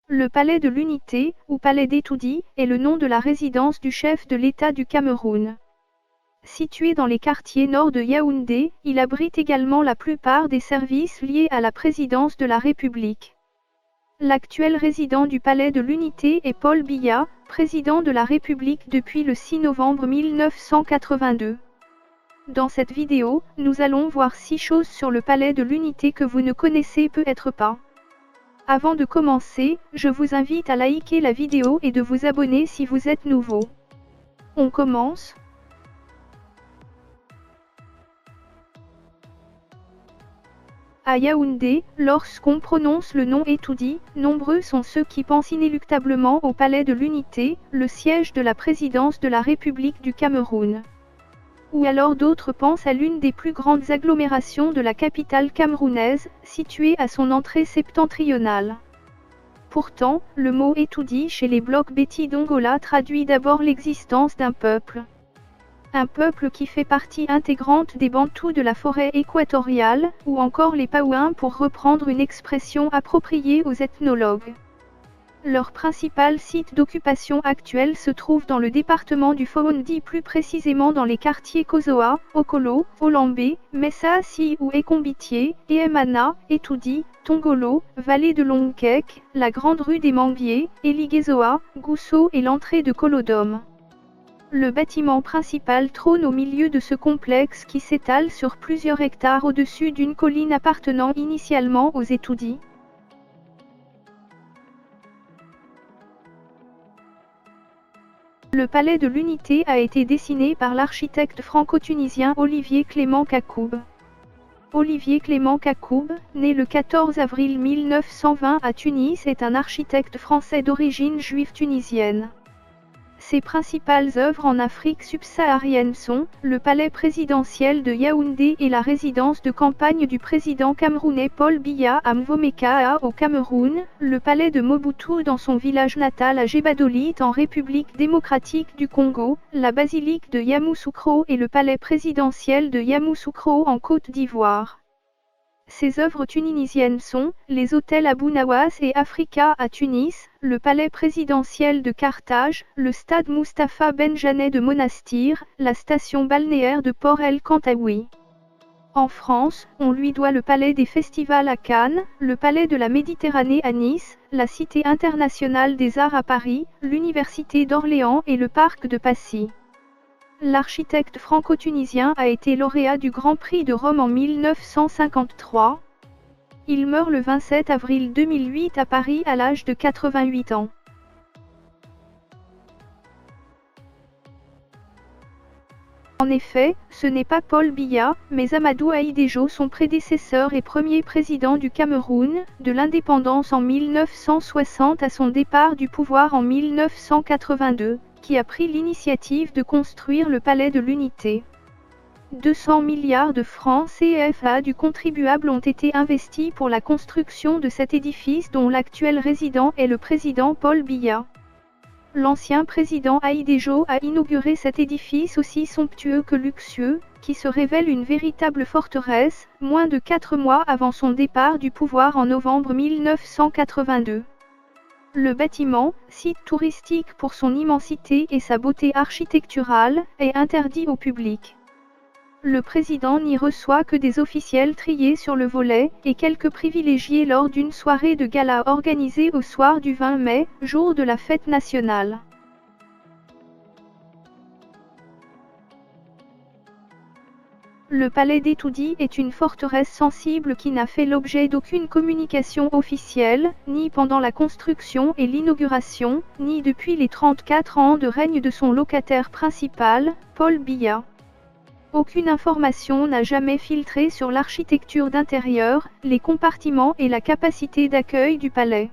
Le palais de l'Unité, ou palais d'Etoudi, est le nom de la résidence du chef de l'État du Cameroun. Situé dans les quartiers nord de Yaoundé, il abrite également la plupart des services liés à la présidence de la République. L'actuel résident du palais de l'Unité est Paul Biya, président de la République depuis le 6 novembre 1982. Dans cette vidéo, nous allons voir 6 choses sur le palais de l'Unité que vous ne connaissez peut-être pas. Avant de commencer, je vous invite à liker la vidéo et de vous abonner si vous êtes nouveau. On commence. À Yaoundé, lorsqu'on prononce le nom Etoudi, nombreux sont ceux qui pensent inéluctablement au palais de l'Unité, le siège de la présidence de la République du Cameroun. Ou alors d'autres pensent à l'une des plus grandes agglomérations de la capitale camerounaise, située à son entrée septentrionale. Pourtant, le mot Etoudi chez les blocs Beti d'Ongola traduit d'abord l'existence d'un peuple. Un peuple qui fait partie intégrante des Bantous de la forêt équatoriale, ou encore les Paouins pour reprendre une expression appropriée aux ethnologues. Leur principal site d'occupation actuel se trouve dans le département du Foundi, plus précisément dans les quartiers Kozoa, Okolo, Olambé, Messaassi ou Ekombitié, Emana, Etoudi, Tongolo, Vallée de Longkek, la Grande Rue des Mambiers, Eligezoa, Gousso et l'entrée de Kolodom. Le bâtiment principal trône au milieu de ce complexe qui s'étale sur plusieurs hectares au-dessus d'une colline appartenant initialement aux Etoudi. Le palais de l'Unité a été dessiné par l'architecte franco-tunisien Olivier Clément Kakoub. Olivier Clément Kakoub, né le 14 avril 1920 à Tunis, est un architecte français d'origine juive tunisienne. Ses principales œuvres en Afrique subsaharienne sont le palais présidentiel de Yaoundé et la résidence de campagne du président camerounais Paul Biya à Mvomeka au Cameroun, le palais de Mobutu dans son village natal à Jebadolit en République démocratique du Congo, la basilique de Yamoussoukro et le palais présidentiel de Yamoussoukro en Côte d'Ivoire. Ses œuvres tunisiennes sont les hôtels Abou Nawas et Africa à Tunis, le palais présidentiel de Carthage, le stade Mustapha Benjanet de Monastir, la station balnéaire de Port El Kantaoui. En France, on lui doit le palais des festivals à Cannes, le palais de la Méditerranée à Nice, la Cité internationale des arts à Paris, l'université d'Orléans et le parc de Passy. L'architecte franco-tunisien a été lauréat du Grand Prix de Rome en 1953. Il meurt le 27 avril 2008 à Paris à l'âge de 88 ans. En effet, ce n'est pas Paul Biya, mais Amadou Ahidjo, son prédécesseur et premier président du Cameroun, de l'indépendance en 1960 à son départ du pouvoir en 1982. Qui a pris l'initiative de construire le palais de l'Unité. 200 milliards de francs CFA du contribuable ont été investis pour la construction de cet édifice dont l'actuel résident est le président Paul Biya. L'ancien président Ahidjo a inauguré cet édifice aussi somptueux que luxueux, qui se révèle une véritable forteresse, moins de 4 mois avant son départ du pouvoir en novembre 1982. Le bâtiment, site touristique pour son immensité et sa beauté architecturale, est interdit au public. Le président n'y reçoit que des officiels triés sur le volet, et quelques privilégiés lors d'une soirée de gala organisée au soir du 20 mai, jour de la fête nationale. Le palais d'Etoudi est une forteresse sensible qui n'a fait l'objet d'aucune communication officielle, ni pendant la construction et l'inauguration, ni depuis les 34 ans de règne de son locataire principal, Paul Biya. Aucune information n'a jamais filtré sur l'architecture d'intérieur, les compartiments et la capacité d'accueil du palais.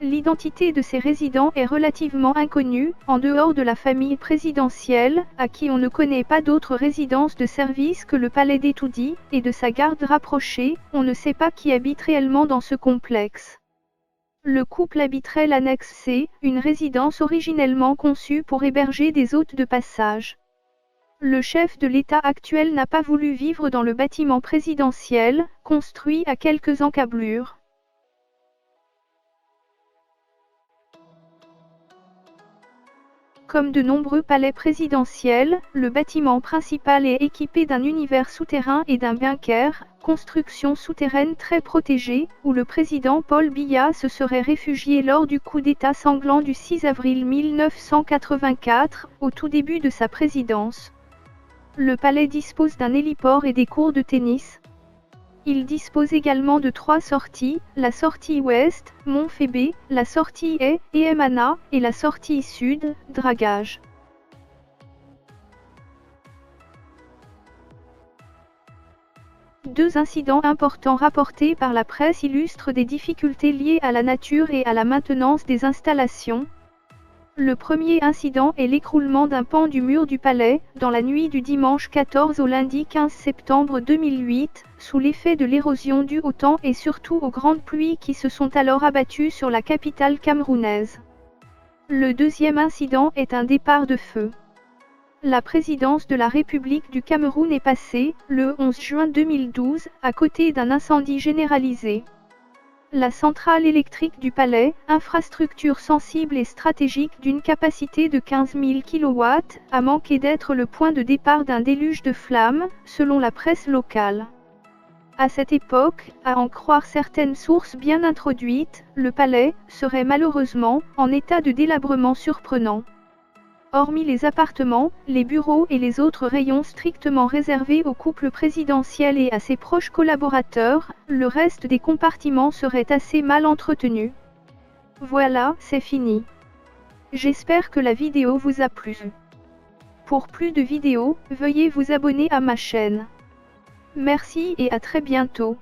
L'identité de ses résidents est relativement inconnue, en dehors de la famille présidentielle, à qui on ne connaît pas d'autres résidences de service que le palais d'Etoudi, et de sa garde rapprochée, on ne sait pas qui habite réellement dans ce complexe. Le couple habiterait l'annexe C, une résidence originellement conçue pour héberger des hôtes de passage. Le chef de l'État actuel n'a pas voulu vivre dans le bâtiment présidentiel, construit à quelques encablures. Comme de nombreux palais présidentiels, le bâtiment principal est équipé d'un univers souterrain et d'un bunker, construction souterraine très protégée, où le président Paul Biya se serait réfugié lors du coup d'État sanglant du 6 avril 1984, au tout début de sa présidence. Le palais dispose d'un héliport et des cours de tennis. Il dispose également de 3 sorties, la sortie ouest, Montfébé, la sortie est, Emana, et la sortie sud, Dragage. Deux incidents importants rapportés par la presse illustrent des difficultés liées à la nature et à la maintenance des installations. Le premier incident est l'écroulement d'un pan du mur du palais, dans la nuit du dimanche 14 au lundi 15 septembre 2008, sous l'effet de l'érosion due au temps et surtout aux grandes pluies qui se sont alors abattues sur la capitale camerounaise. Le deuxième incident est un départ de feu. La présidence de la République du Cameroun est passée, le 11 juin 2012, à côté d'un incendie généralisé. La centrale électrique du palais, infrastructure sensible et stratégique d'une capacité de 15 000 kW, a manqué d'être le point de départ d'un déluge de flammes, selon la presse locale. À cette époque, à en croire certaines sources bien introduites, le palais serait malheureusement en état de délabrement surprenant. Hormis les appartements, les bureaux et les autres rayons strictement réservés au couple présidentiel et à ses proches collaborateurs, le reste des compartiments serait assez mal entretenu. Voilà, c'est fini. J'espère que la vidéo vous a plu. Pour plus de vidéos, veuillez vous abonner à ma chaîne. Merci et à très bientôt.